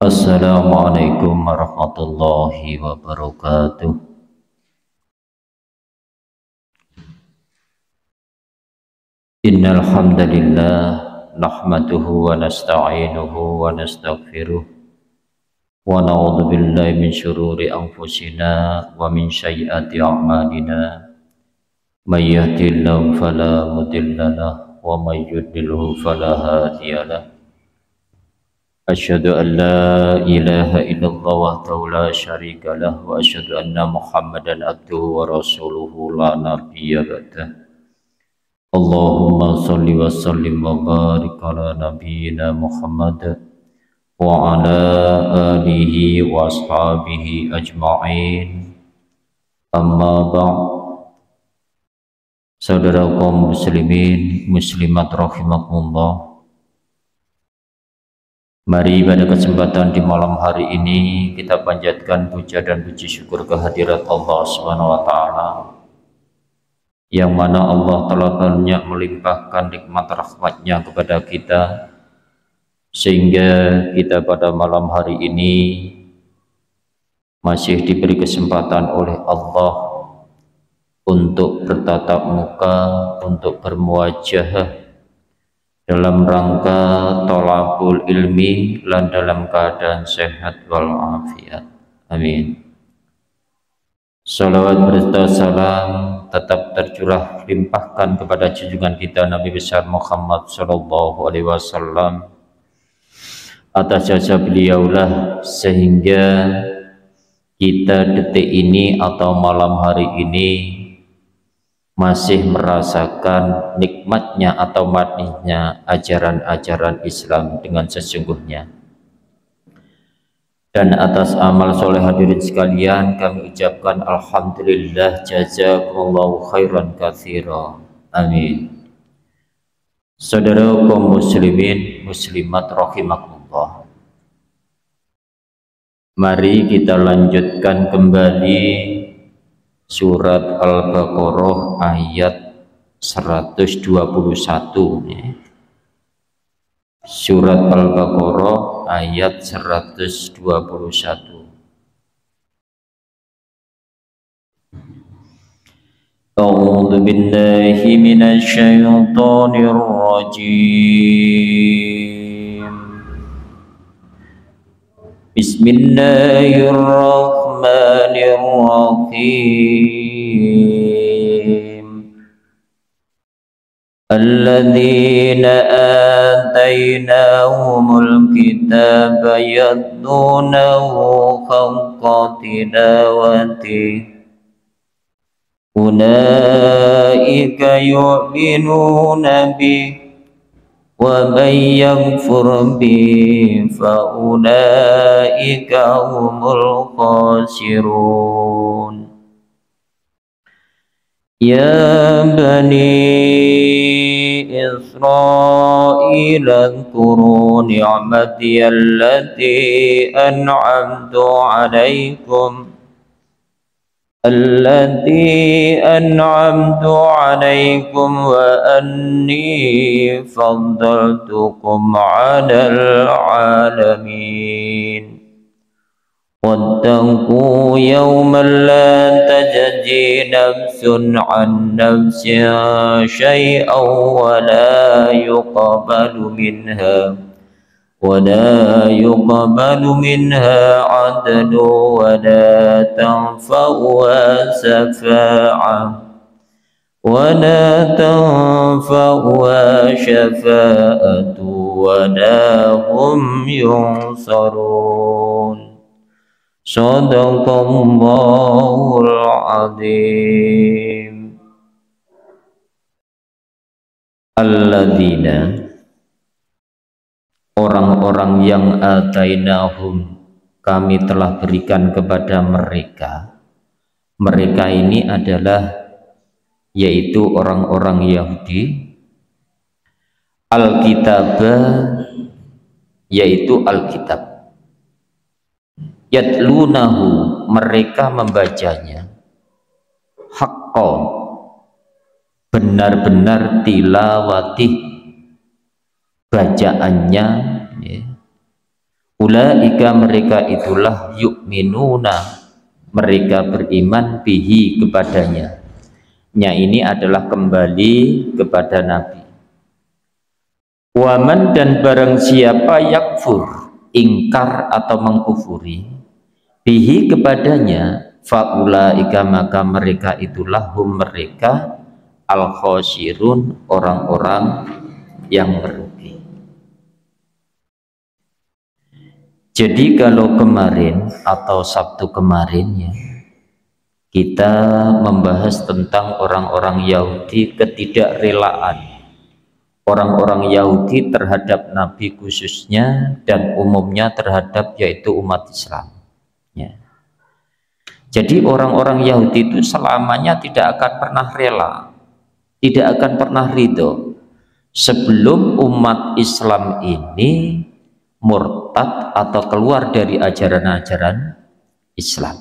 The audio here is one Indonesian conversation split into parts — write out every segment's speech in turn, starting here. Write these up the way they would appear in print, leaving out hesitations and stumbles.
Assalamualaikum warahmatullahi wabarakatuh. Innal hamdalillah nahmaduhu wa nasta'inuhu wa nastaghfiruh wa na'udzu billahi min syururi anfusina wa min sayyiati a'malina. May yahdihillahu fala mudilla lahu wa may yudlilhu fala hadiya lahu. Asyhadu an la ilaha illallah wahdahu la syarika lah wa asyhadu anna Muhammadan abduhu wa rasuluhu la nabiyya ba'dah. Allahumma shalli wa sallim wa barik ala nabiyyina Muhammad wa ala alihi wa ashabihi ajma'in. Amma ba'd. Saudara kaum muslimin muslimat rahimakumullah, mari pada kesempatan di malam hari ini kita panjatkan puja dan puji syukur kehadirat Allah Subhanahu wa taala, yang mana Allah telah banyak melimpahkan nikmat rahmatnya kepada kita, sehingga kita pada malam hari ini masih diberi kesempatan oleh Allah untuk bertatap muka, untuk bermuwajahah dalam rangka thalabul ilmi dan dalam keadaan sehat walafiat. Amin. Salawat berserta salam tetap tercurah limpahkan kepada junjungan kita Nabi besar Muhammad sallallahu alaihi wasallam. Atas jasa beliaulah sehingga kita detik ini atau malam hari ini masih merasakan nikmatnya atau manisnya ajaran-ajaran Islam dengan sesungguhnya. Dan atas amal soleh hadirin sekalian kami ucapkan alhamdulillah, jazakumullahu khairan katsira. Amin. Saudara kaum muslimin muslimat rahimakumullah, mari kita lanjutkan kembali surat Al-Baqarah ayat 121 ya. Surat Al-Baqarah ayat 121. A'udzu billahi minasy syaithanir rajim. Bismillahirrahmanirrahim. Alladzina atainahumul kitaba yatlunahu haqqa tilawati ulaika yu'minuna bihi wa may yakfur bihi fa ulaika humul khasirun. Ya bani Israil اذكروا نعمتي التي أنعمت عليكم وأني فضلتكم على العالمين. واتقوا يوما لا تجزي نفس عن نفس شيئا ولا يقبل منها عدل ولا تنفعها شفاعة ولا هم ينصرون. Shadaqallahul azim. Alladzina, orang-orang yang atainahum, kami telah berikan kepada mereka. Mereka ini adalah yaitu orang-orang Yahudi, Alkitabah, yaitu Alkitab. Yatlunahu, mereka membacanya, haqqa, benar-benar tilawati, bacaannya ya. Ulaika mereka itulah yu'minuna, mereka beriman bihi kepadanya. Nya ini adalah kembali kepada Nabi. Waman dan barang siapa yakfur, ingkar atau mengkufuri, bihi kepadanya, faulaika maka mereka itulah hum mereka al khosirun, orang-orang yang merugi. Jadi kalau kemarin atau Sabtu kemarin ya, kita membahas tentang orang-orang Yahudi, ketidakrelaan orang-orang Yahudi terhadap Nabi khususnya dan umumnya terhadap yaitu umat Islam ya. Jadi orang-orang Yahudi itu selamanya tidak akan pernah rela, tidak akan pernah ridho sebelum umat Islam ini murtad atau keluar dari ajaran-ajaran Islam.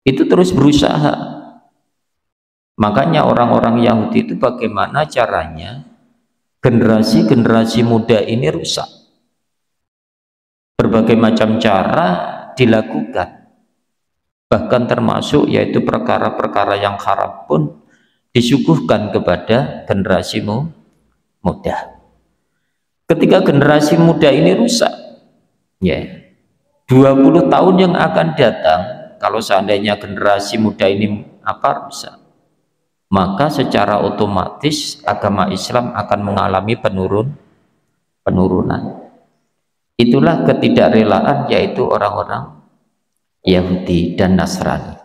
Itu terus berusaha. Makanya orang-orang Yahudi itu bagaimana caranya generasi-generasi muda ini rusak. Berbagai macam cara dilakukan. Bahkan termasuk yaitu perkara-perkara yang haram pun disuguhkan kepada generasi muda. Ketika generasi muda ini rusak, ya, 20 tahun yang akan datang, kalau seandainya generasi muda ini rusak, maka secara otomatis agama Islam akan mengalami penurunan. Itulah ketidakrelaan yaitu orang-orang Yahudi dan Nasrani.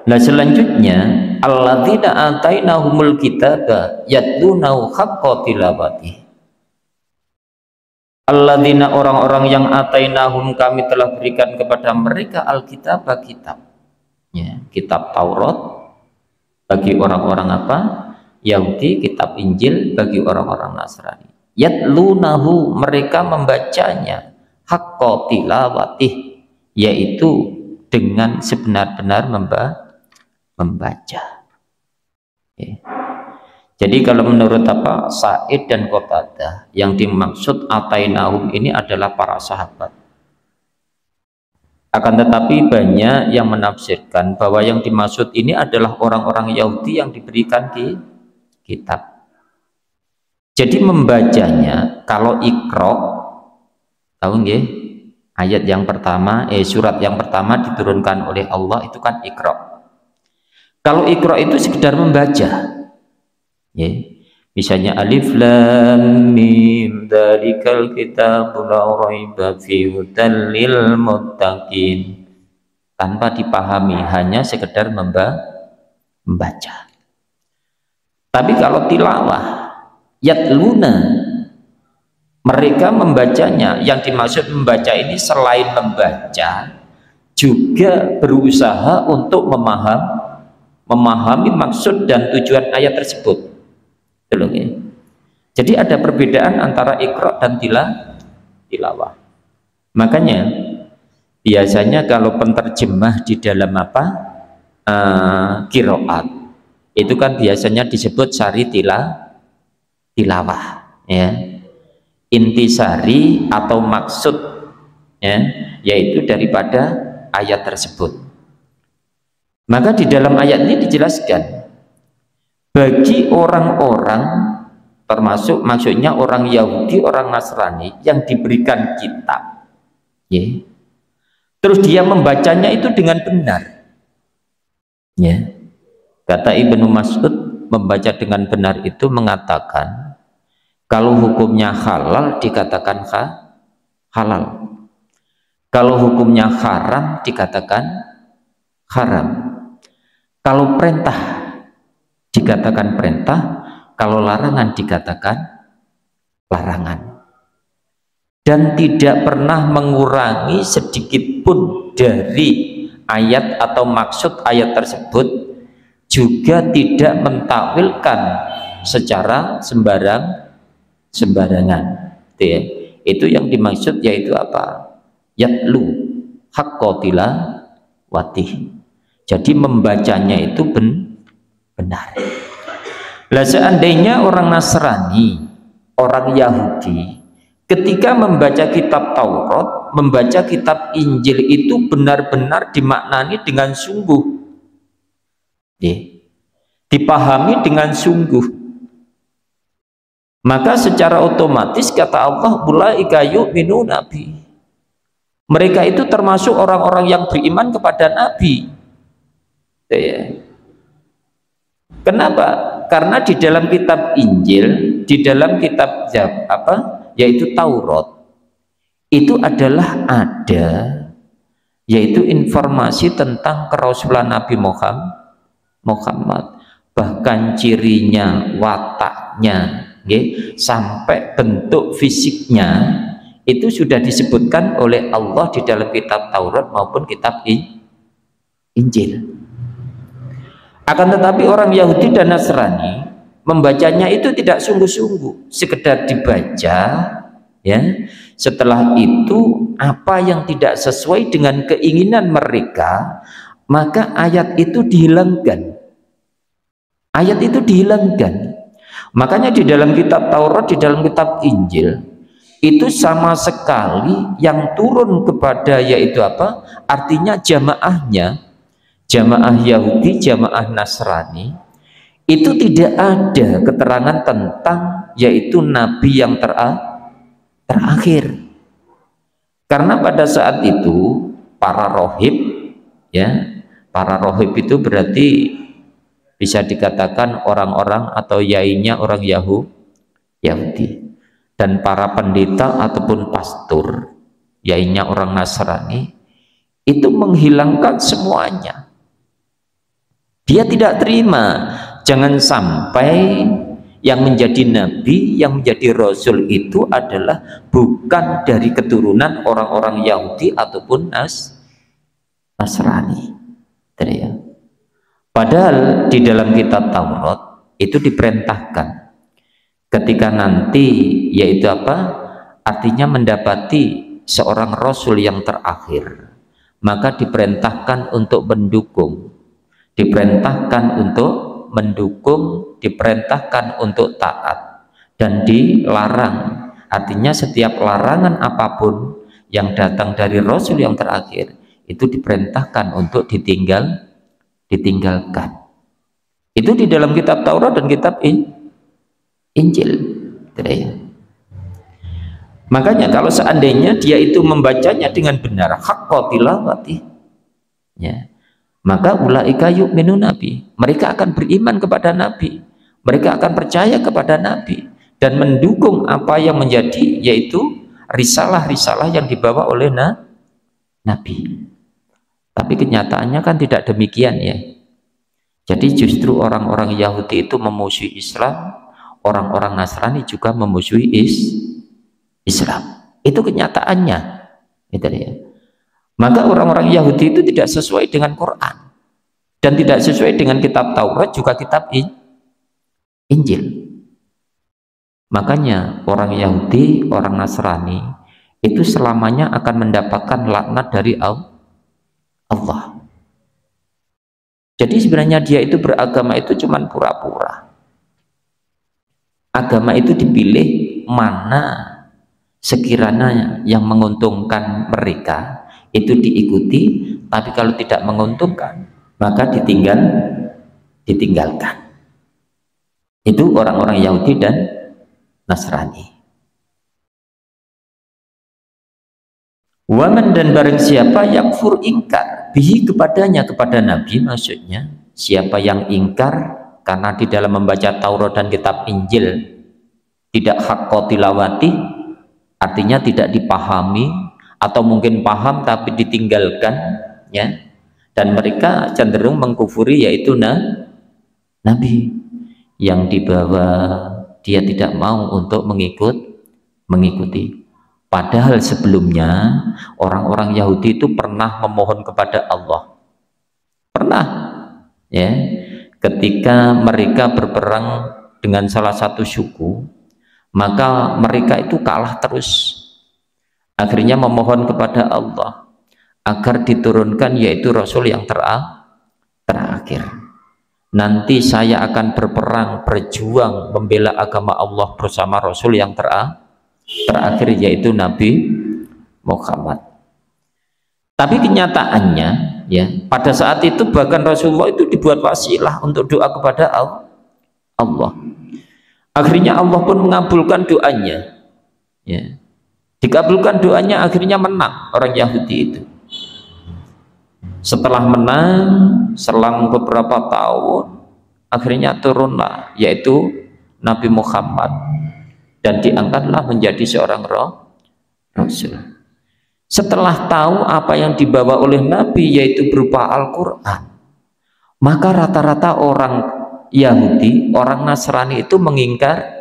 Nah selanjutnya, alladzina atainahumul kitaba yatlunahu haqqa tilawati. Alladzina orang-orang yang atainahum kami telah berikan kepada mereka alkitab kitab. Ya, kitab Taurat bagi orang-orang apa? Yahudi, kitab Injil bagi orang-orang Nasrani. Yatlunahu mereka membacanya haqqa tilawati, yaitu dengan sebenar-benar membaca. Okay. Jadi kalau menurut Sa'id dan Qatadah, yang dimaksud atainahum ini adalah para sahabat. Akan tetapi banyak yang menafsirkan bahwa yang dimaksud ini adalah orang-orang Yahudi yang diberikan kitab. Jadi membacanya, kalau Iqra, tahu nggih? Ayat yang pertama, surat yang pertama diturunkan oleh Allah itu kan Iqra. Kalau Iqra itu sekedar membaca, ya. Misalnya alif lam mim dzalikal kitabul la raiba fihi hudal lil muttaqin, tanpa dipahami, hanya sekedar membaca. Tapi kalau tilawah, yatluna, mereka membacanya. Yang dimaksud membaca ini selain membaca juga berusaha untuk memahami maksud dan tujuan ayat tersebut. Jadi ada perbedaan antara Iqra dan tilawah. Makanya biasanya kalau penterjemah di dalam qiraat itu kan biasanya disebut sari tilawah ya. Intisari atau maksud ya, yaitu daripada ayat tersebut. Maka di dalam ayat ini dijelaskan bagi orang-orang, termasuk maksudnya orang Yahudi, orang Nasrani yang diberikan kitab, ya, terus dia membacanya itu dengan benar, ya. Kata Ibnu Mas'ud, membaca dengan benar itu mengatakan kalau hukumnya halal dikatakan halal, kalau hukumnya haram dikatakan haram. Kalau perintah dikatakan perintah, kalau larangan dikatakan larangan. Dan tidak pernah mengurangi sedikit pun dari ayat atau maksud ayat tersebut, juga tidak mentakwilkan secara sembarangan. Itu yang dimaksud yaitu apa? Yatlu haqqa tilawati. Jadi membacanya itu benar. Lah seandainya orang Nasrani, orang Yahudi ketika membaca kitab Taurat, membaca kitab Injil itu benar-benar dimaknani dengan sungguh, dipahami dengan sungguh. Maka secara otomatis kata Allah, ulaika yu'minuna bi, mereka itu termasuk orang-orang yang beriman kepada Nabi. Kenapa? Karena di dalam kitab Injil, di dalam kitab yaitu Taurat, itu adalah ada yaitu informasi tentang kerasulan Nabi Muhammad, bahkan cirinya, wataknya, sampai bentuk fisiknya itu sudah disebutkan oleh Allah di dalam kitab Taurat maupun kitab Injil. Akan tetapi orang Yahudi dan Nasrani membacanya itu tidak sungguh-sungguh, sekedar dibaca, ya. Setelah itu apa yang tidak sesuai dengan keinginan mereka, maka ayat itu dihilangkan. Ayat itu dihilangkan. Makanya di dalam kitab Taurat, di dalam kitab Injil itu sama sekali yang turun kepada yaitu apa? Artinya jamaahnya, jamaah Yahudi, jamaah Nasrani, itu tidak ada keterangan tentang yaitu Nabi yang terakhir. Karena pada saat itu para rohib, ya, para rohib itu berarti bisa dikatakan orang-orang atau yainya orang Yahudi, dan para pendeta ataupun pastor yainya orang Nasrani itu menghilangkan semuanya. Dia tidak terima, jangan sampai yang menjadi nabi, yang menjadi rasul itu adalah bukan dari keturunan orang-orang Yahudi ataupun Nasrani. Padahal di dalam kitab Taurat itu diperintahkan ketika nanti yaitu apa? Artinya mendapati seorang rasul yang terakhir, maka diperintahkan untuk mendukung, diperintahkan untuk mendukung, diperintahkan untuk taat, dan dilarang. Artinya setiap larangan apapun yang datang dari Rasul yang terakhir itu diperintahkan untuk ditinggalkan. Itu di dalam kitab Taurat dan kitab Injil. Makanya kalau seandainya dia itu membacanya dengan benar, haqqa tilawati, ya, maka ulaika yu'minuna bi, mereka akan beriman kepada Nabi, mereka akan percaya kepada Nabi dan mendukung apa yang menjadi yaitu risalah-risalah yang dibawa oleh Nabi. Tapi kenyataannya kan tidak demikian, ya. Jadi justru orang-orang Yahudi itu memusuhi Islam, orang-orang Nasrani juga memusuhi Islam. Itu kenyataannya. Itu ya. Maka orang-orang Yahudi itu tidak sesuai dengan Quran dan tidak sesuai dengan kitab Taurat, juga kitab Injil. Makanya orang Yahudi, orang Nasrani itu selamanya akan mendapatkan laknat dari Allah. Jadi sebenarnya dia itu beragama itu cuma pura-pura. Agama itu dipilih mana sekiranya yang menguntungkan mereka itu diikuti, tapi kalau tidak menguntungkan maka ditinggalkan. Itu orang-orang Yahudi dan Nasrani. Waman, dan barang siapa yang fur ingkar bihi kepadanya, kepada Nabi, maksudnya siapa yang ingkar karena di dalam membaca Taurat dan kitab Injil tidak haqqa tilawati, artinya tidak dipahami, atau mungkin paham tapi ditinggalkan, ya, dan mereka cenderung mengkufuri yaitu Nabi yang dibawa, dia tidak mau untuk mengikuti. Padahal sebelumnya orang-orang Yahudi itu pernah memohon kepada Allah, pernah, ya, ketika mereka berperang dengan salah satu suku, maka mereka itu kalah terus. Akhirnya memohon kepada Allah agar diturunkan yaitu Rasul yang terakhir. Nanti saya akan berperang, berjuang, membela agama Allah bersama Rasul yang terakhir. terakhir yaitu Nabi Muhammad. Tapi kenyataannya ya, pada saat itu bahkan Rasulullah itu dibuat wasilah untuk doa kepada Allah. Akhirnya Allah pun mengabulkan doanya. Ya. Dikabulkan doanya, akhirnya menang orang Yahudi itu. Setelah menang, selang beberapa tahun, akhirnya turunlah yaitu Nabi Muhammad dan diangkatlah menjadi seorang Rasul. Setelah tahu apa yang dibawa oleh Nabi yaitu berupa Al-Quran, maka rata-rata orang Yahudi, orang Nasrani itu mengingkari.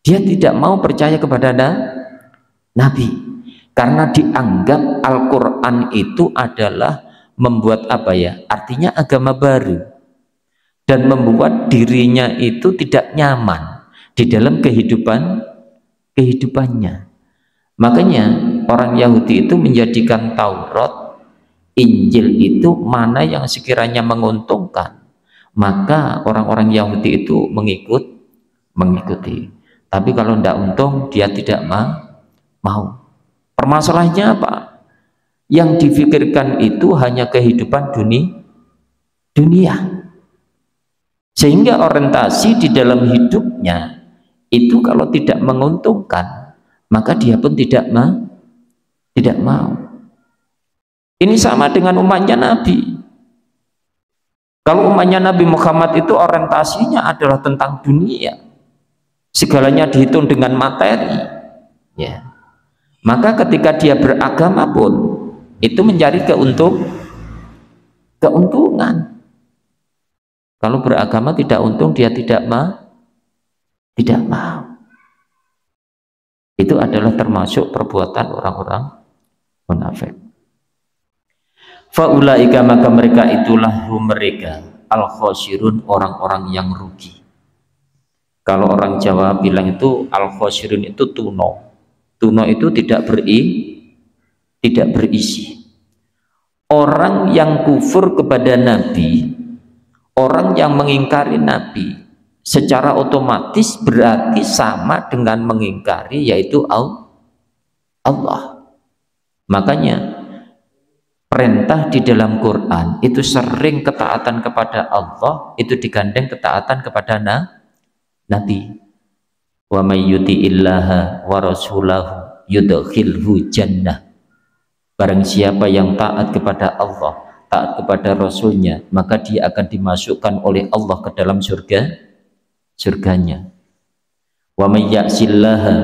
Dia tidak mau percaya kepada Nabi karena dianggap Al-Quran itu adalah membuat apa ya? Artinya agama baru dan membuat dirinya itu tidak nyaman di dalam kehidupannya. Makanya orang Yahudi itu menjadikan Taurat, Injil itu mana yang sekiranya menguntungkan, maka orang-orang Yahudi itu mengikuti. Tapi kalau tidak untung, dia tidak mau. Permasalahannya apa? Yang difikirkan itu hanya kehidupan dunia. Sehingga orientasi di dalam hidupnya itu kalau tidak menguntungkan, maka dia pun tidak mau. Ini sama dengan umatnya Nabi. Kalau umatnya Nabi Muhammad itu orientasinya adalah tentang dunia, segalanya dihitung dengan materi, ya. Maka ketika dia beragama pun itu mencari keuntungan. Kalau beragama tidak untung, dia tidak mau. Itu adalah termasuk perbuatan orang-orang munafik. Faulaika, maka mereka itulah mereka al-khosirun, orang-orang yang rugi. Kalau orang Jawa bilang itu al-khosirun itu tuno. Tuno itu tidak berisi. Orang yang kufur kepada Nabi, orang yang mengingkari Nabi, secara otomatis berarti sama dengan mengingkari yaitu Allah. Makanya perintah di dalam Quran itu sering ketaatan kepada Allah itu digandeng ketaatan kepada Nabi. Wa may yuti'illaha wa rasulahu yudkhilhu jannah. Barang siapa yang taat kepada Allah, taat kepada Rasulnya, maka dia akan dimasukkan oleh Allah ke dalam surganya. Wa may ya'sillaha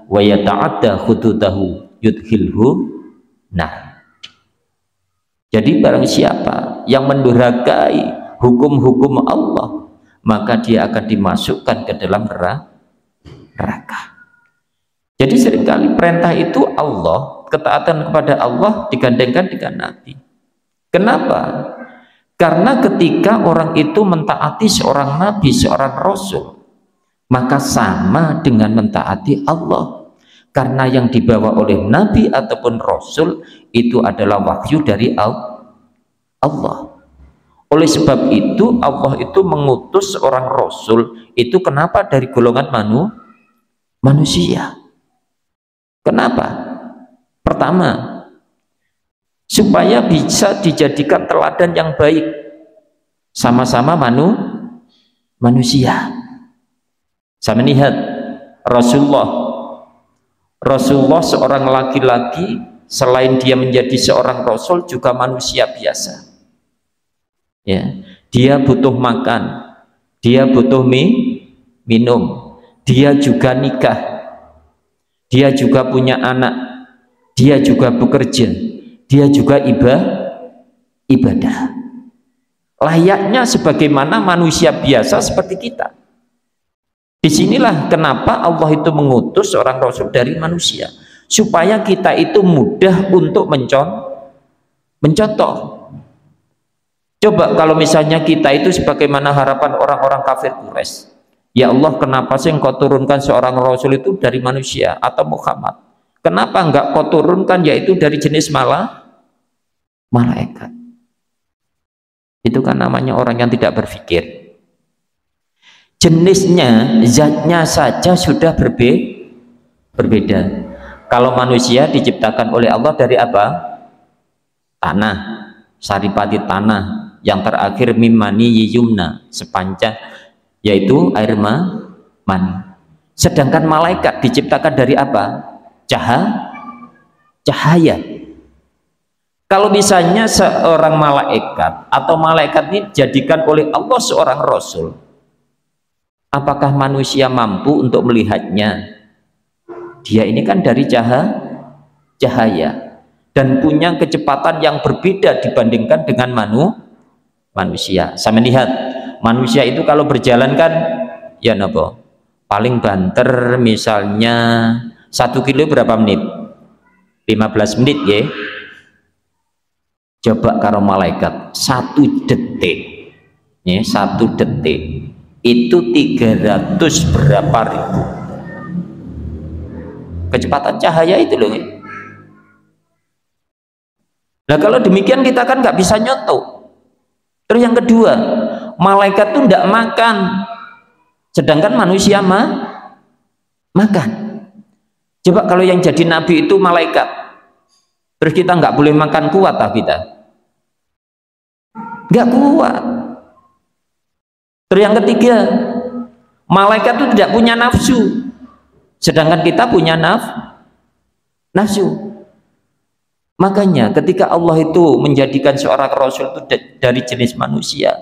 wa yata'adda hududahu yudkhilhu nah. Jadi barang siapa yang mendurhakai hukum-hukum Allah, maka dia akan dimasukkan ke dalam neraka. Jadi seringkali perintah itu Allah, ketaatan kepada Allah digandengkan dengan Nabi. Kenapa? Karena ketika orang itu mentaati seorang Nabi, seorang Rasul, maka sama dengan mentaati Allah. Karena yang dibawa oleh Nabi ataupun Rasul itu adalah wahyu dari Allah. Oleh sebab itu Allah itu mengutus seorang Rasul itu kenapa dari golongan manusia. Kenapa? Pertama, supaya bisa dijadikan teladan yang baik, sama-sama manusia. Saya melihat Rasulullah seorang laki-laki, selain dia menjadi seorang Rasul juga manusia biasa. Ya, dia butuh makan, dia butuh minum, dia juga nikah, dia juga punya anak, dia juga bekerja, dia juga ibadah. Layaknya sebagaimana manusia biasa seperti kita. Disinilah kenapa Allah itu mengutus seorang Rasul dari manusia, supaya kita itu mudah untuk mencontoh. Coba kalau misalnya kita itu sebagaimana harapan orang-orang kafir Quraisy, ya Allah, kenapa sih engkau turunkan seorang Rasul itu dari manusia atau Muhammad? Kenapa enggak kau turunkan yaitu dari jenis malaikat? Itu kan namanya orang yang tidak berpikir. jenisnya, zatnya saja sudah berbeda. Kalau manusia diciptakan oleh Allah dari apa? Tanah, saripati tanah, yang terakhir mimani yumna, sepanjang, yaitu air mani. Sedangkan malaikat diciptakan dari apa? Cahaya. Kalau misalnya seorang malaikat atau malaikat ini dijadikan oleh Allah seorang rasul, apakah manusia mampu untuk melihatnya? Dia ini kan dari cahaya dan punya kecepatan yang berbeda dibandingkan dengan manusia. Saya melihat manusia itu kalau berjalan kan ya nopo paling banter misalnya 1 kilo berapa menit? 15 menit ya. Coba karo malaikat 1 detik ya, 1 detik itu 300 berapa ribu kecepatan cahaya itu loh ya. Nah kalau demikian kita kan nggak bisa nyontoh. Terus yang kedua, malaikat tuh tidak makan, sedangkan manusia makan. Coba kalau yang jadi nabi itu malaikat, terus kita nggak boleh makan, kuat tak kita? Nggak kuat. Terus yang ketiga, malaikat itu tidak punya nafsu, sedangkan kita punya nafsu. Makanya ketika Allah itu menjadikan seorang rasul itu dari jenis manusia,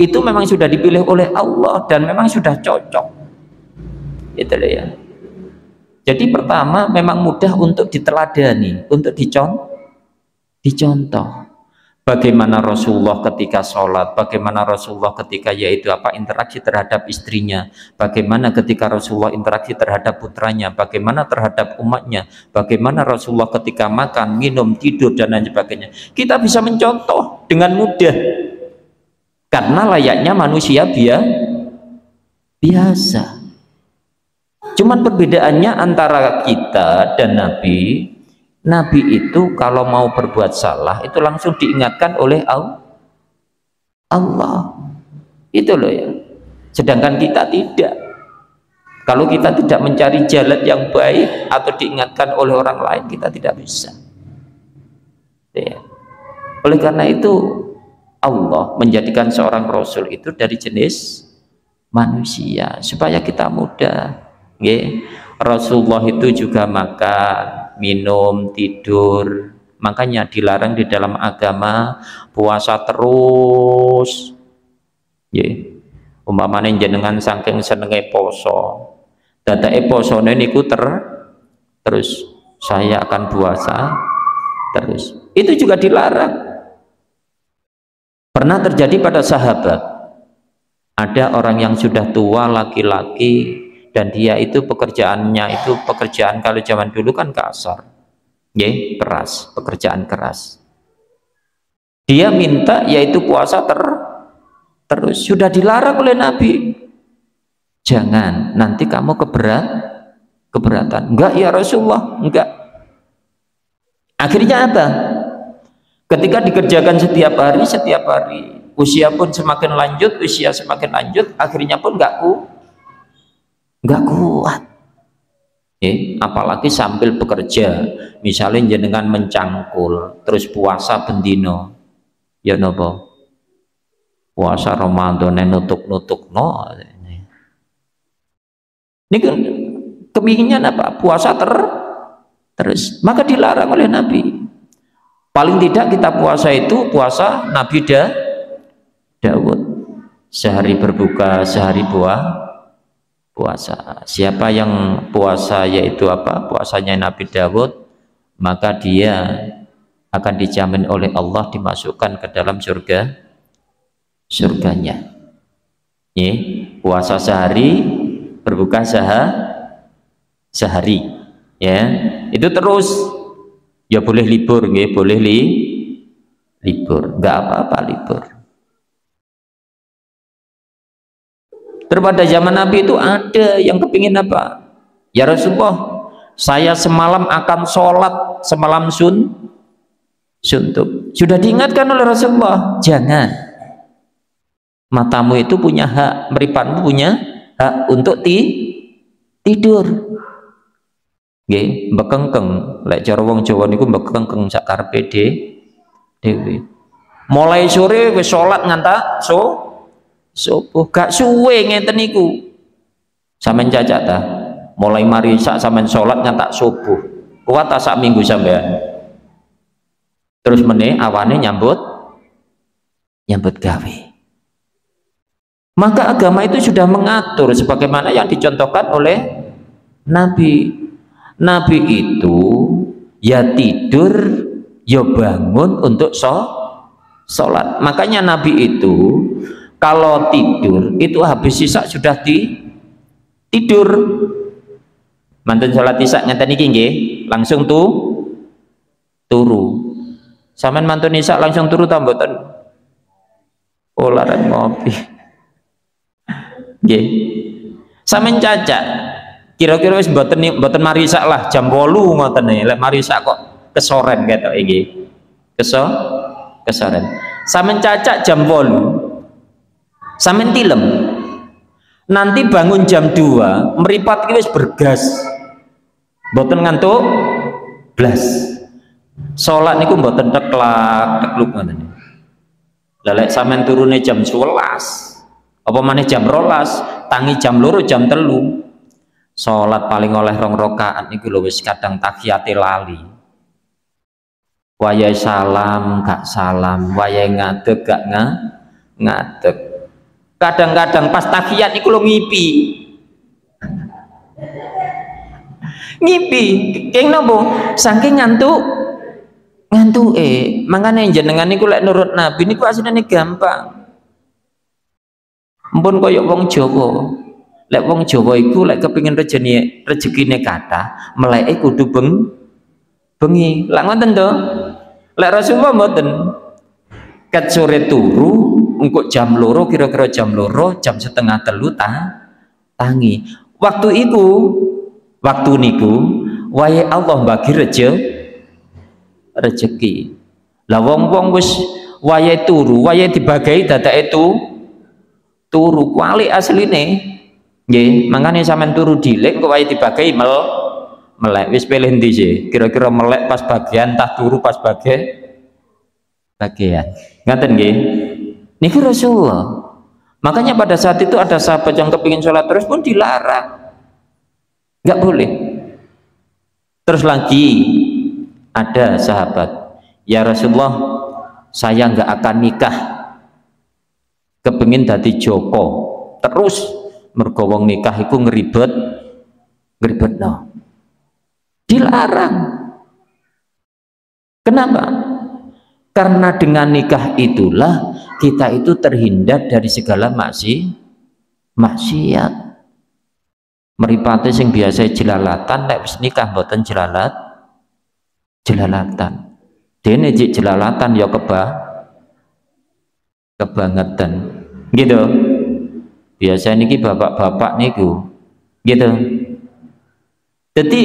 itu memang sudah dipilih oleh Allah dan memang sudah cocok. Itu ya. Jadi pertama memang mudah untuk diteladani, untuk dicontoh. Bagaimana Rasulullah ketika sholat, bagaimana Rasulullah ketika yaitu apa interaksi terhadap istrinya, bagaimana ketika Rasulullah interaksi terhadap putranya, bagaimana terhadap umatnya, bagaimana Rasulullah ketika makan, minum, tidur dan lain sebagainya. Kita bisa mencontoh dengan mudah karena layaknya manusia biasa. Cuman perbedaannya antara kita dan Nabi itu kalau mau berbuat salah itu langsung diingatkan oleh Allah. Itu loh ya. Sedangkan kita tidak. Kalau kita tidak mencari jalan yang baik atau diingatkan oleh orang lain, kita tidak bisa. Ya. Oleh karena itu Allah menjadikan seorang rasul itu dari jenis manusia supaya kita mudah. Ya. Rasulullah itu juga makan, minum, tidur. Makanya dilarang di dalam agama puasa terus. Ya. Umpamane jenengan saking senenge poso, dadake posone niku terus saya akan puasa terus. Itu juga dilarang. Pernah terjadi pada sahabat. Ada orang yang sudah tua laki-laki dan dia itu pekerjaannya itu pekerjaan kalau zaman dulu kan kasar, ya, keras, pekerjaan keras. Dia minta yaitu puasa terus, sudah dilarang oleh Nabi. Jangan, nanti kamu keberatan. Enggak ya Rasulullah, enggak. Akhirnya apa? Ketika dikerjakan setiap hari, usia pun semakin lanjut, akhirnya pun enggak kuat. Apalagi sambil bekerja, misalnya jenengan mencangkul terus puasa bendino ya nopo puasa Ramadan nutuk no ini kan kepinginnya apa? Puasa terus, maka dilarang oleh Nabi. Paling tidak kita puasa itu puasa Nabi Daud, sehari berbuka sehari puasa. Siapa yang puasa yaitu apa? Puasanya Nabi Daud, maka dia akan dijamin oleh Allah dimasukkan ke dalam surganya. Puasa sehari, berbuka sehari. Ya, itu terus. Ya boleh libur, boleh libur, nggak apa-apa libur. Pada zaman Nabi itu ada yang kepingin apa? Ya Rasulullah, saya semalam akan sholat semalam suntuk. Sudah diingatkan oleh Rasulullah, jangan. Matamu itu punya hak, meripatmu punya hak untuk tidur. Nggih, mbekengkeng. Lek cara wong Jawa niku mbekengkeng sak karepe dhewe. Mulai sore wis salat ngantek subuh, gak suwe ngeten niku. Sampeyan cacak ta? Mulai mari sak sampeyan salat ngantek subuh. Kuat ta sak minggu sampeyan? Terus meneh awane nyambut gawe. Maka agama itu sudah mengatur sebagaimana yang dicontohkan oleh Nabi. Nabi itu ya tidur ya bangun untuk sholat. Makanya Nabi itu kalau tidur itu habis isak sudah tidur. Mantun sholat isak ngeten iki nggih, langsung turu. Sampeyan mantun isak langsung turu ta mboten? Oh larang ngopi. Nggih. Sampeyan cacak kira-kira wis mboten mari isak lah jam 8 ngoten nggih. Lek mari isak kok kesoren ketok iki. Kesoren. Sampeyan cacak jam 8. Sampeyan tilem. Nanti bangun jam 2, meripat iki wis bergas. Mboten ngantuk blas. Salat niku mboten tekluk ngoten. Lah lek sampeyan turune jam 11, apa maneh jam 12, tangi jam 2 jam 3. Salat paling oleh 2 rakaat niku lho wis kadang tahiyate lali. Wayahe salam gak salam, wayahe ngadeg gak ngadeg. Kadang-kadang pas tahiyat niku lho ngipi. Ngipi, keng nopo? Saking ngantuke. Makane jenengan niku lek nurut Nabi niku asline gampang. Mpun kaya wong Jawa. Lek wong Jawa iku lek kepengin rezekine kathah, meleke kudu bengi. Lah ngoten to? Lek Rasulullah mboten. Ket sore turu, engko jam 2 kira-kira jam 2, jam setengah 3 tangi. Waktu niku wae Allah bagi rezeki. Lah wong-wong wis wae turu, wae dibagi dadake turu kuali asline. Nggih, mangane sampean turu dhilik kok wae dibagi melek wis pilih ndi sih? Kira-kira melek pas bagian tah turu pas bagian. Ngaten nggih. Niku Rasulullah. Makanya pada saat itu ada sahabat yang kepingin sholat terus pun dilarang. Nggak boleh. Terus lagi ada sahabat, ya Rasulullah, saya nggak akan nikah, kepingin dadi Joko terus mergo wong nikah iku ngeribetno. Dilarang. Kenapa? Karena dengan nikah itulah kita itu terhindar dari segala maksiat. Mripate sing biasa jelalatan nek wis nikah mboten jelalatan. Dene jek jelalatan ya kebangetan. Gitu. Biasa niki bapak-bapak niku. Gitu. Jadi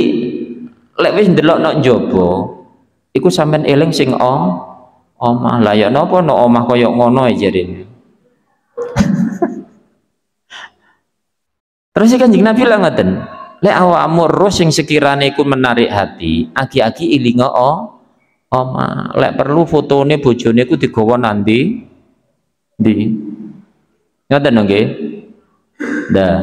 lek wis ndelok nok njaba iku sampean eling sing omah lah ya napa no omah kaya ngono ae jarine. Terus Kanjeng Nabi bilang ngoten, lek awakmu roh sing sekirane iku menarik hati, agi-agi ilinga omah. Lek perlu fotone bojone iku digawa nanti ndi. Ngoten nggih. Nah,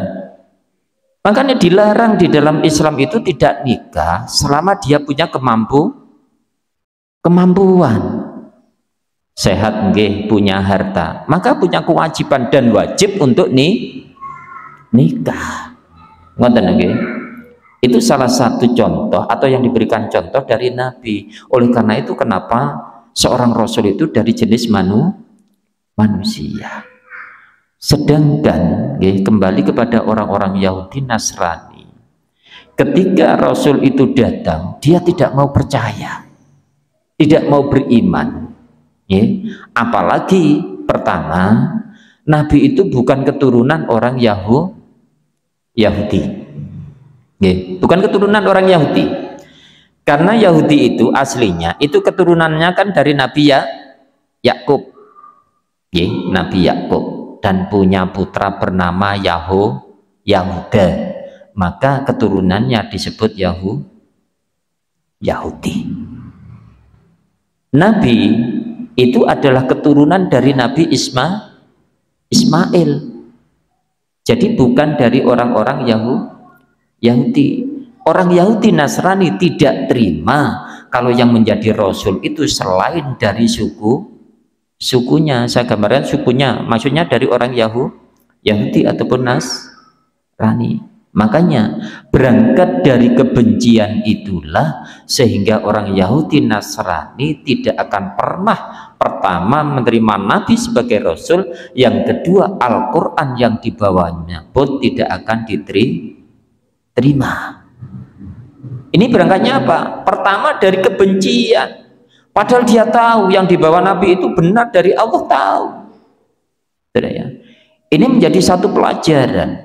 makanya dilarang di dalam Islam itu tidak nikah selama dia punya kemampuan. Sehat nggih, punya harta, maka punya kewajiban dan wajib untuk nikah. Ngoten nggih. Itu salah satu contoh atau yang diberikan contoh dari Nabi. Oleh karena itu kenapa seorang rasul itu dari jenis manusia. Sedangkan kembali kepada orang-orang Yahudi Nasrani, ketika Rasul itu datang, dia tidak mau percaya, tidak mau beriman. Apalagi pertama, Nabi itu bukan keturunan orang Yahudi. Bukan keturunan orang Yahudi. Karena Yahudi itu aslinya itu keturunannya kan dari Nabi Yakub. Nabi Yakub. Dan punya putra bernama Yahuda, maka keturunannya disebut Yahudi. Nabi itu adalah keturunan dari Nabi Ismail. Jadi bukan dari orang-orang Yahudi. Orang Yahudi Nasrani tidak terima kalau yang menjadi Rasul itu selain dari sukunya. Saya gambarkan sukunya, maksudnya dari orang Yahudi ataupun Nasrani. Makanya berangkat dari kebencian itulah sehingga orang Yahudi Nasrani tidak akan pernah pertama menerima Nabi sebagai Rasul, yang kedua Al-Quran yang dibawanya pun tidak akan diterima. Ini berangkatnya apa? Pertama dari kebencian, padahal dia tahu yang dibawa Nabi itu benar dari Allah, tahu. Ini menjadi satu pelajaran.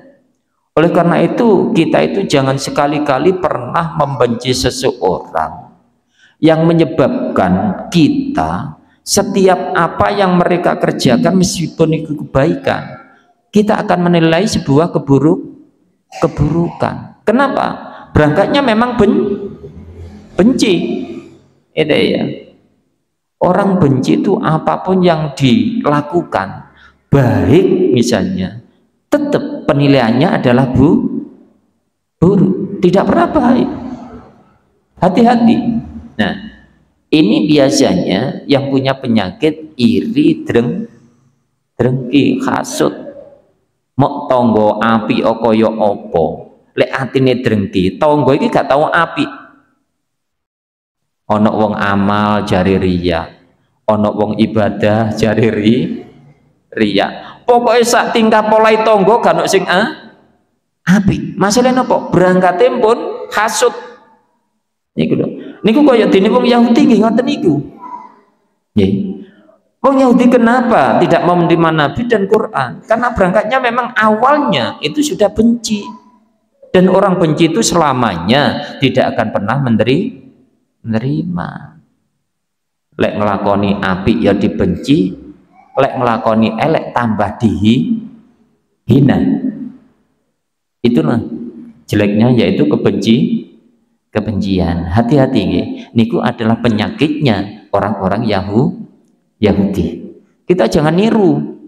Oleh karena itu kita itu jangan sekali-kali pernah membenci seseorang yang menyebabkan kita setiap apa yang mereka kerjakan meskipun itu kebaikan, kita akan menilai sebuah keburukan. Kenapa? Berangkatnya memang benci. Itu ya. Orang benci itu apapun yang dilakukan baik misalnya, tetap penilaiannya adalah buruk, tidak pernah baik. Hati-hati. Nah, ini biasanya yang punya penyakit iri, drengki, hasud, mok tonggo api okoyo opo, lek atine drengki, tonggo iki gak tahu api. Ono wong amal jari riya, ono wong ibadah jari riya. Pokoknya sak tingkah polai tonggo kan sing api. Masalahnya apa? Berangkatnya pun hasud. Niku kaya dene wong Yahudi nggih ngoten niku. Nggih. Wong Yahudi kenapa tidak mau menerima Nabi dan Quran? Karena berangkatnya memang awalnya itu sudah benci. Dan orang benci itu selamanya tidak akan pernah menerima. Lek ngelakoni api ya dibenci, lek ngelakoni elek tambah dihina. Itulah jeleknya, yaitu kebencian. Hati-hati nggih. Niku adalah penyakitnya orang-orang Yahudi. Kita jangan niru.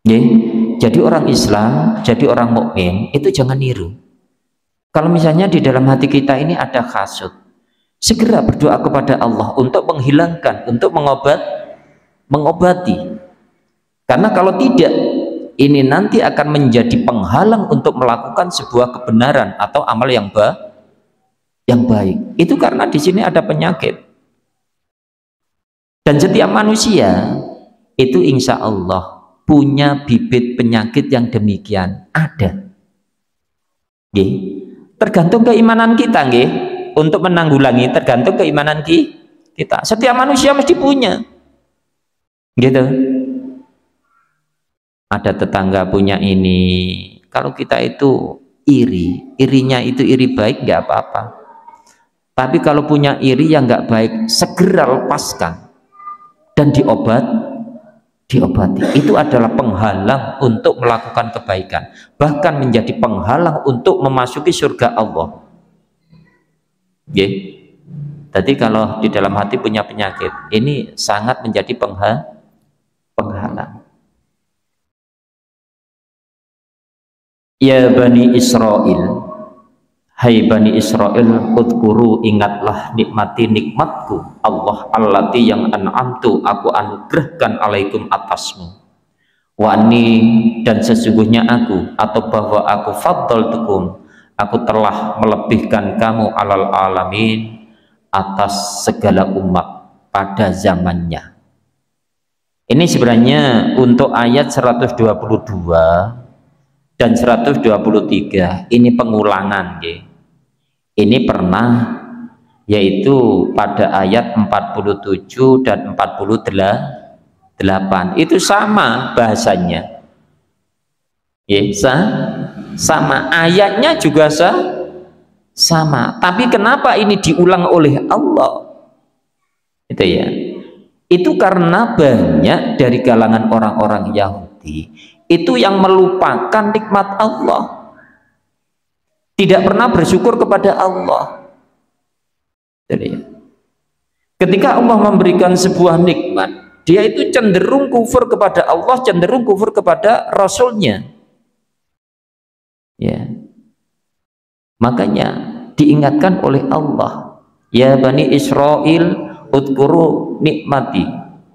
Nggih. Jadi orang Islam, jadi orang mukmin itu jangan niru. Kalau misalnya di dalam hati kita ini ada hasud, segera berdoa kepada Allah untuk menghilangkan, untuk mengobati. Karena kalau tidak, ini nanti akan menjadi penghalang untuk melakukan sebuah kebenaran atau amal yang baik. Itu karena di sini ada penyakit. Dan setiap manusia itu insya Allah punya bibit penyakit yang demikian, ada. Nggih. Tergantung keimanan kita, nggih. Untuk menanggulangi tergantung keimanan kita. Setiap manusia mesti punya. Gitu. Ada tetangga punya ini, kalau kita itu irinya itu iri baik nggak apa-apa. Tapi kalau punya iri yang nggak baik, segera lepaskan dan diobati. Itu adalah penghalang untuk melakukan kebaikan, bahkan menjadi penghalang untuk memasuki surga Allah. Oke. Jadi kalau di dalam hati punya penyakit, ini sangat menjadi penghalang. Ya Bani Israel, hai Bani Israel, udhkuru, ingatlah nikmatku Allah allati yang an'amtu, aku anugerahkan alaikum atasmu, wa anni, dan sesungguhnya aku, atau bahwa aku faddaltukum, aku telah melebihkan kamu alal alamin, atas segala umat pada zamannya. Ini sebenarnya untuk ayat 122 dan 123 ini pengulangan, ya. Ini pernah, yaitu pada ayat 47 dan 48 itu sama bahasanya, ya, sama ayatnya juga sama. Tapi kenapa ini diulang oleh Allah? Itu ya. Itu karena banyak dari kalangan orang-orang Yahudi itu yang melupakan nikmat Allah. tidak pernah bersyukur kepada Allah. Jadi, ketika Allah memberikan sebuah nikmat, dia itu cenderung kufur kepada Allah, cenderung kufur kepada Rasulnya. Ya, makanya diingatkan oleh Allah, ya Bani Israel, udkuru nikmati,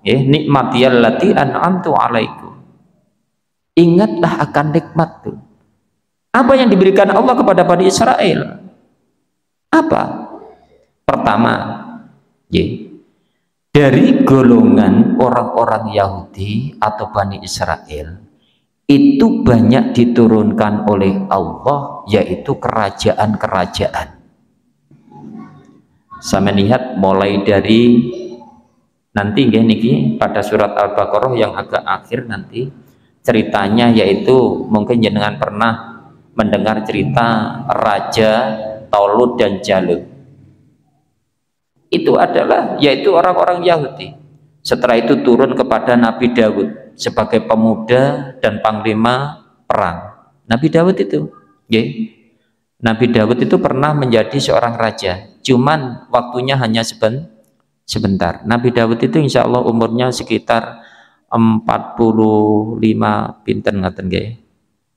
nikmati allati an'amtu alaikum. Ingatlah akan nikmatku. Apa yang diberikan Allah kepada Bani Israel? Apa? Pertama, dari golongan orang-orang Yahudi atau Bani Israel itu banyak diturunkan oleh Allah, yaitu kerajaan-kerajaan. Saya melihat mulai dari nanti niki pada surat Al-Baqarah yang agak akhir nanti ceritanya, yaitu mungkin jenengan pernah mendengar cerita Raja Talut dan Jalut. Itu adalah yaitu orang-orang Yahudi. Setelah itu turun kepada Nabi Daud sebagai pemuda dan panglima perang. Nabi Daud itu, Nabi Daud itu pernah menjadi seorang raja. Cuman waktunya hanya sebentar. Nabi Daud itu insya Allah umurnya sekitar 45 pinten ngaten nggih.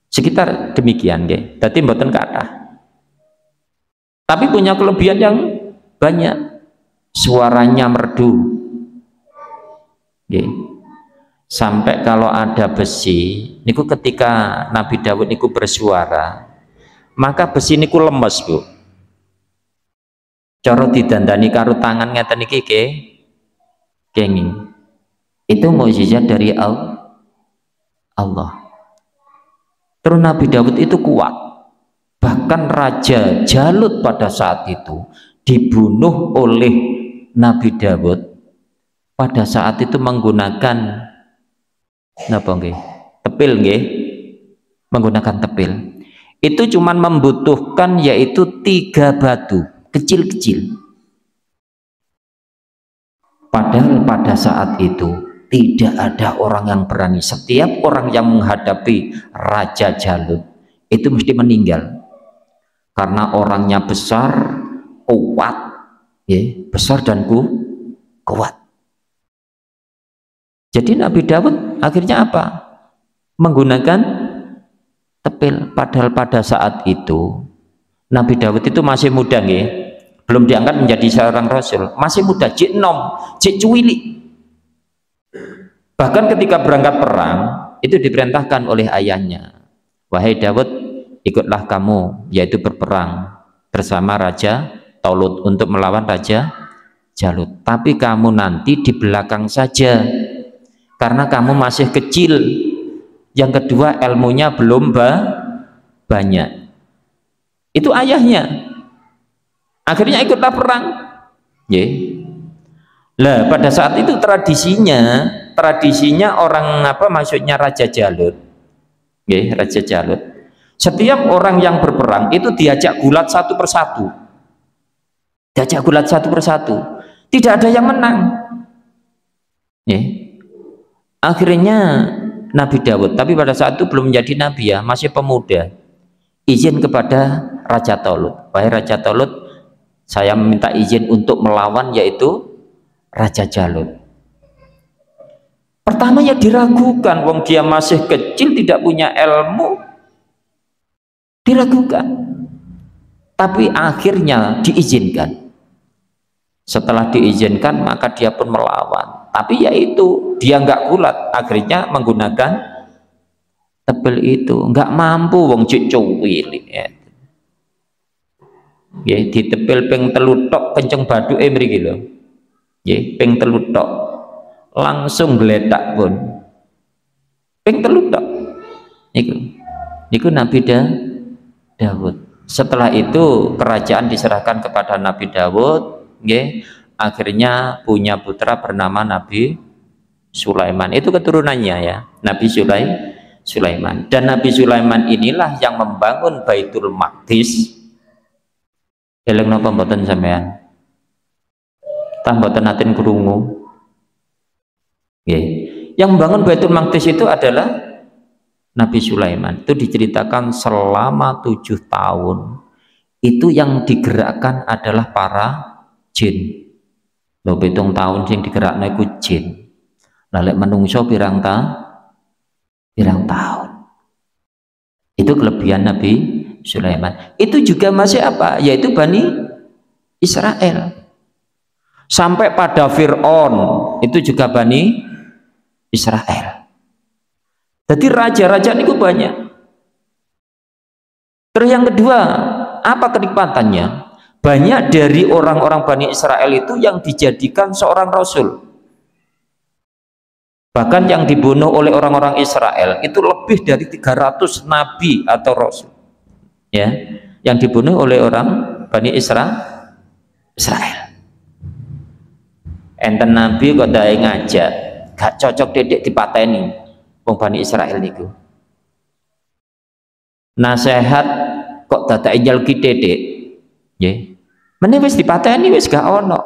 Sekitar demikian nggih. Dadi mboten kathah. Tapi punya kelebihan yang banyak. Suaranya merdu. Nggih. Sampai kalau ada besi, niku ketika Nabi Daud niku bersuara, maka besi niku lemes, Bu. Cara didandani karo tangan ngeten iki kenging. Itu mukjizat dari Allah. Terus Nabi Daud itu kuat. Bahkan Raja Jalut pada saat itu dibunuh oleh Nabi Daud pada saat itu menggunakan napa nggih? Tepil nggih. Menggunakan tepil. Itu cuman membutuhkan yaitu 3 batu kecil-kecil. Padahal pada saat itu tidak ada orang yang berani. Setiap orang yang menghadapi Raja Jalut itu mesti meninggal. Karena orangnya besar, kuat, besar dan kuat. Jadi Nabi Daud akhirnya apa? Menggunakan tepil. Padahal pada saat itu Nabi Daud itu masih muda nggih. Belum diangkat menjadi seorang rasul, masih muda, jek nom, jek cuwili. Bahkan ketika berangkat perang itu diperintahkan oleh ayahnya, wahai Daud, ikutlah kamu, yaitu berperang bersama Raja Talut untuk melawan Raja Jalut. Tapi kamu nanti di belakang saja, karena kamu masih kecil. Yang kedua, ilmunya belum banyak. Itu ayahnya. Akhirnya ikutlah perang. Lah pada saat itu tradisinya orang apa maksudnya Raja Jalut. Raja Jalut. Setiap orang yang berperang itu diajak gulat satu persatu. Diajak gulat satu persatu. Tidak ada yang menang. Akhirnya Nabi Daud, tapi pada saat itu belum menjadi nabi ya, masih pemuda. Izin kepada Raja Talut. Wahai Raja Talut, saya meminta izin untuk melawan yaitu Raja Jalut. Pertama ya diragukan, wong dia masih kecil, tidak punya ilmu, diragukan. Tapi akhirnya diizinkan. Setelah diizinkan maka dia pun melawan. Tapi yaitu dia nggak kulat, akhirnya menggunakan tebel itu. Nggak mampu wong cuwili. Ditepil ping 3 tok kenceng baduke mriki lho. Ping 3 tok. Langsung gletak pun. Ping 3 tok. Niku Nabi Daud. Setelah itu kerajaan diserahkan kepada Nabi Daud, akhirnya punya putra bernama Nabi Sulaiman. Itu keturunannya ya, Nabi Sulaiman. Dan Nabi Sulaiman inilah yang membangun Baitul Maqdis. Eleng napa mboten sampean? Tah mboten naten krungu. Yang membangun Baitul Maqdis itu adalah Nabi Sulaiman. Itu diceritakan selama 7 tahun itu yang digerakkan adalah para jin. Lho 7 tahun sing digerakno iku jin. Lah lek menungso pirang tahun. Itu kelebihan Nabi Sulaiman. Itu juga masih apa? Yaitu Bani Israel. Sampai pada Fir'aun itu juga Bani Israel. Jadi raja-raja itu banyak. Terus yang kedua, apa kenikmatannya? Banyak dari orang-orang Bani Israel itu yang dijadikan seorang rasul. Bahkan yang dibunuh oleh orang-orang Israel itu lebih dari 300 nabi atau rasul. Ya, yang dibunuh oleh orang Bani Israel. Enten nabi kok dae ngajak, gak cocok dedek dipateni wong Bani Israel niku. Nasihat kok dadak injal ki dedek. Nggih. Meneh wis dipateni wis gak ono.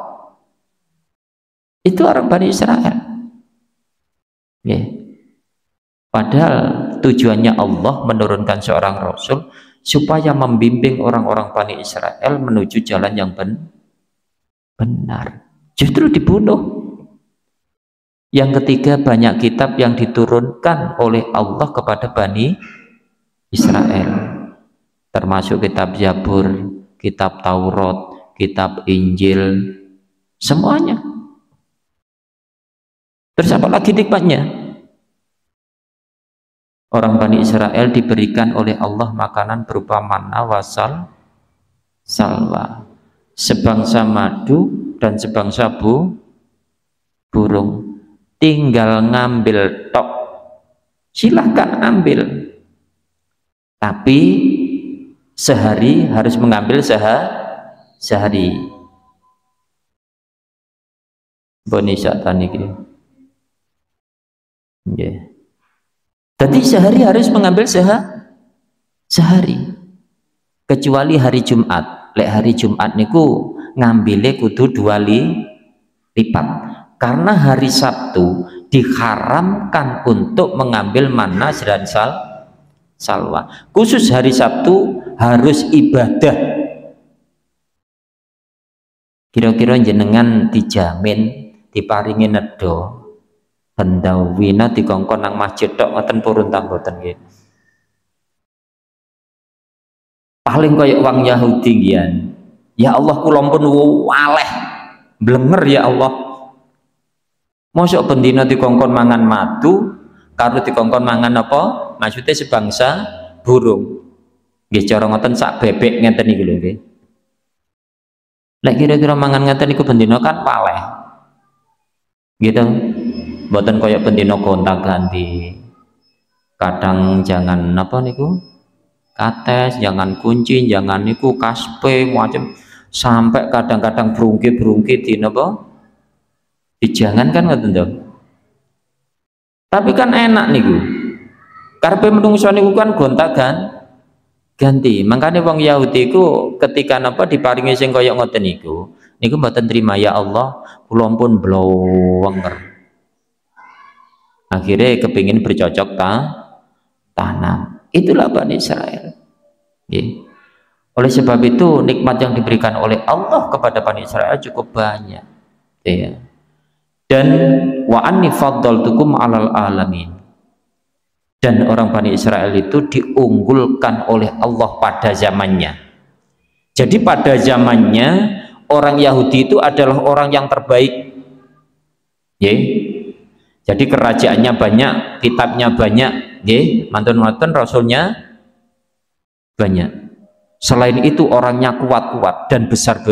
Itu orang Bani Israel. Nggih. Padahal tujuannya Allah menurunkan seorang rasul supaya membimbing orang-orang Bani Israel menuju jalan yang benar. Justru dibunuh. Yang ketiga, banyak kitab yang diturunkan oleh Allah kepada Bani Israel, termasuk kitab Zabur, kitab Taurat, kitab Injil, semuanya. Terus apa lagi nikmatnya? Orang Bani Israel diberikan oleh Allah makanan berupa manna wasal salwa, sebangsa madu dan sebangsa burung. Tinggal ngambil tok, silahkan ambil, tapi sehari harus mengambil sehari. Boni syaitan iki. Nggih. Jadi sehari harus mengambil sehari. Kecuali hari Jumat. Lek hari Jumat niku ngambile kudu 2 lipat. Karena hari Sabtu diharamkan untuk mengambil manna dan salwa. Khusus hari Sabtu harus ibadah. Kira-kira jenengan dijamin diparingi nedo hendawina dikongkon nang masjid tok ngoten purun ta mboten nggih. Paling kaya wong Yahudi ngian. Ya Allah kula pun waleh blenger ya Allah. Mosok bendina dikongkon mangan madu karo dikongkon mangan apa? Maksudnya sebangsa burung. Nggih cara ngoten sak bebek ngeten iki lho nggih. Lek kira-kira mangan ngeten niku bendina kan paleh. Gitu. Mboten kaya bendina gonta-ganti. Kadang jangan apa niku? Kates, jangan kunci, jangan niku kaspe macam sampai kadang-kadang berungki-berungki di napa? Jangan kan ngoten to. Tapi kan enak niku. Karepe menungso niku kan gonta-ganti. Makanya wong Yahudi ku ketika napa diparingi sing kaya ngoten niku mboten terima, ya Allah, kula pun blowenger. Akhirnya kepingin bercocok tanam. Itulah Bani Israel. Okay. Oleh sebab itu nikmat yang diberikan oleh Allah kepada Bani Israel cukup banyak. Ya. Dan wa anni faddaltukum 'alal alamin. Dan orang Bani Israel itu diunggulkan oleh Allah pada zamannya. Jadi pada zamannya orang Yahudi itu adalah orang yang terbaik. Ya. Jadi kerajaannya banyak, kitabnya banyak, mantun-mantun rasulnya banyak. Selain itu orangnya kuat-kuat dan besar.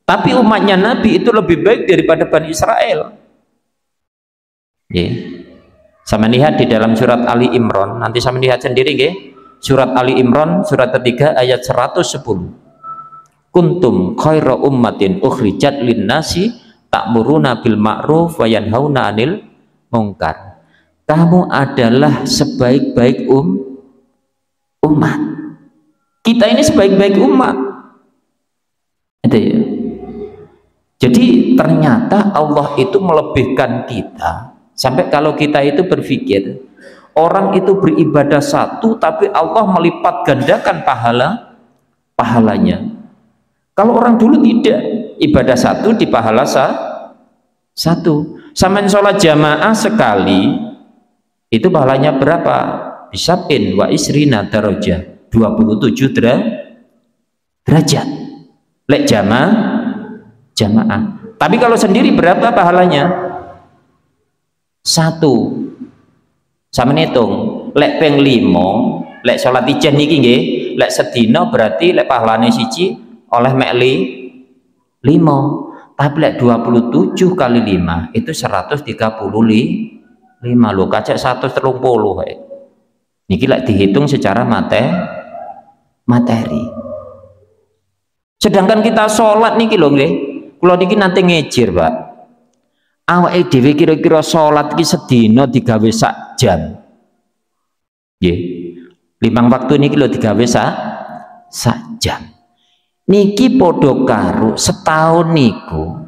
Tapi umatnya Nabi itu lebih baik daripada Bani Israel. Sama lihat di dalam surat Ali Imran, nanti sama lihat sendiri surat Ali Imran surat ketiga ayat 110. Kuntum khaira ummatin ukhrijat linnasi ta'muruna bil ma'ruf wa yanhauna 'anil munkar. Kamu adalah sebaik-baik umat. Kita ini sebaik-baik umat. Itu ya. Jadi ternyata Allah itu melebihkan kita sampai kalau kita itu berpikir Orang itu beribadah satu tapi Allah melipat gandakan pahalanya. Kalau orang dulu tidak, ibadah satu di pahala satu. Sampai sholat jamaah sekali itu pahalanya berapa? Bisabin wa isrina darajah, 27 derajat. Lek jamaah. Tapi kalau sendiri berapa pahalanya? 1. Sama hitung, lek peng 5, lek sholat ijen niki nggih, lek sedina berarti lek pahalane siji oleh mek 5. Tapi lek 27 kali 5 itu 135 lho, kacek 130 kae. Niki lek dihitung secara materi. Sedangkan kita sholat niki lho nggih, kula niki nanti ngejir, Pak. Awake dhewe kira-kira sholat iki sedina digawe sak jam. Nggih. 5 waktu niki lho digawe sak jam. Niki padha karo setahun niku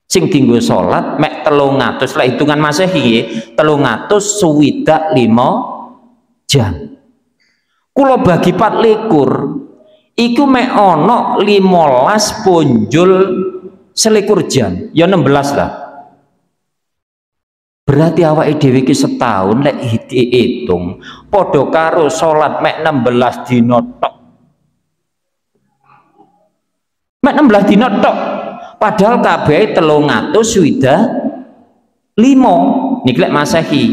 sing dienggo sholat mek 300 lah hitungan Masehi nggih, 365 jam. Kula bagi 24 iku mek ana 15 punjul 21 jam, ya 16 lah. Berarti awake dhewe iki setahun lek hitung padha karo salat mek 16 dina tok. Mek 16 dina tok. Padahal kabeh 305 niki lek Masehi.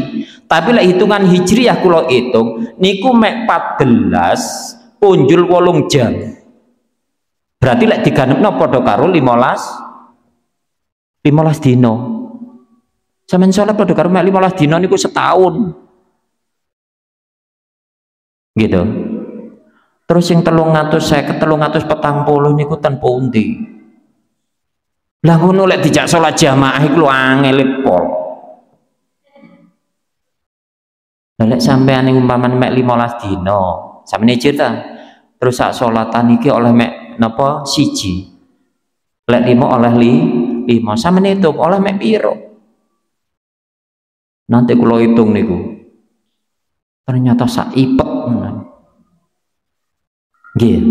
Tapi lek hitungan Hijriah kula hitung niku mek 14 punjul 8 jam. Berarti lek diganepno padha karo 15 dina. Sampeyan salat padha karo mek 15 dina niku setahun. Gitu. Terus yang 350 340 niku ten pundi? Lah ngono lek dijak salat jamaah iku angel pol. Lah lek sampeyan umpamane mek 15 dina, sampeyan cerita. Terus sak salatan iki oleh mek napa siji. Lek 5 oleh 5, sampeyan hitung oleh mek piro? Nanti kula hitung niku. Ternyata sak ipek. Nggih.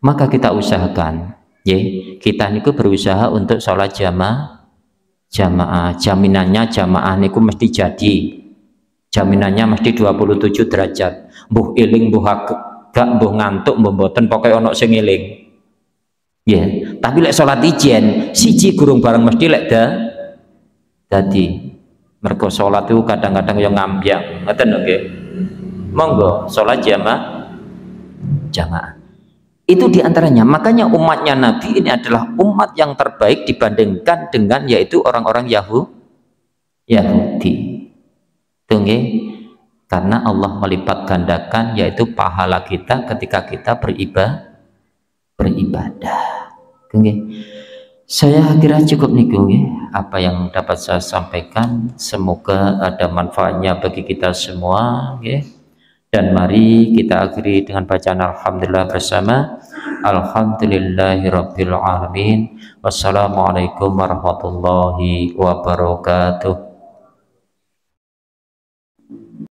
Maka kita usahakan, nggih, kita niku berusaha untuk sholat jamaah. Jaminannya jamaah niku mesti jadi. Jaminannya mesti 27 derajat. Mbuh eling, mbuh gak, mbuh ngantuk, mbuh mboten, pokoke ana sing eling. Nggih. Tapi lek sholat ijen, siji gurung bareng mesti lek dadi. Mergo sholat itu kadang-kadang yang ngambyak, ngeten nggih. Monggo sholat jamaah. Itu diantaranya. Makanya umatnya Nabi ini adalah umat yang terbaik dibandingkan dengan yaitu orang-orang Yahudi. Itu nggih. Karena Allah melipat gandakan yaitu pahala kita ketika kita beribadah. Nggih. Saya kira cukup niku nggih apa yang dapat saya sampaikan. Semoga ada manfaatnya bagi kita semua nggih. Dan mari kita akhiri dengan bacaan alhamdulillah bersama. Alhamdulillahirabbil alamin. Wassalamualaikum warahmatullahi wabarakatuh.